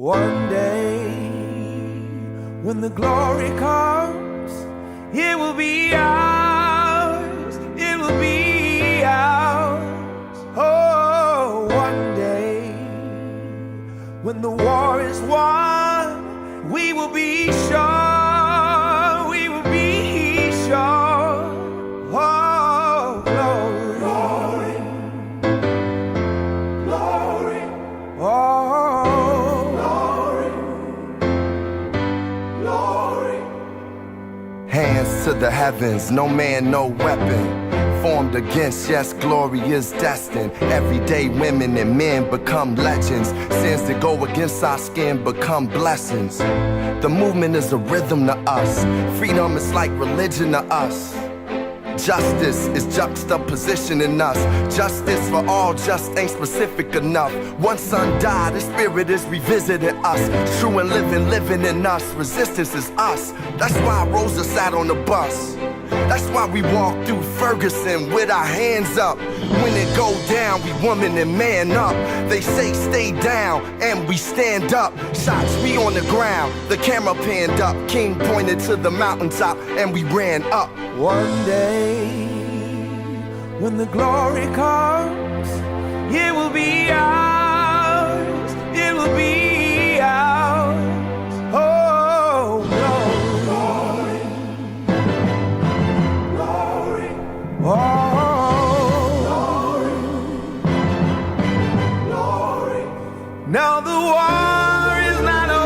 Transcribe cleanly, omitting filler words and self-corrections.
One day, when the glory comes, it will be ours, it will be ours. Oh, one day, when the war is won, we will be sure, we will be sure. Oh, glory, glory, glory. Oh. Hands to the heavens, no man, no weapon formed against, yes, glory is destined. Everyday women and men become legends. Sins that go against our skin become blessings. The movement is a rhythm to us. Freedom is like religion to us. Justice is juxtaposition in us. Justice for all just ain't specific enough. One son died, his spirit is revisiting us. True and living in us. Resistance is us. That's why Rosa sat on the bus. That's why we walk through Ferguson with our hands up. When it go down, we woman and man up. They say stay down, and we stand up. Shots, we on the ground, the camera panned up. King pointed to the mountaintop, and we ran up. One day, when the glory comes, it will be ours, it will be ours. Oh, glory, glory, glory. Oh, glory, glory. Now the war is not over.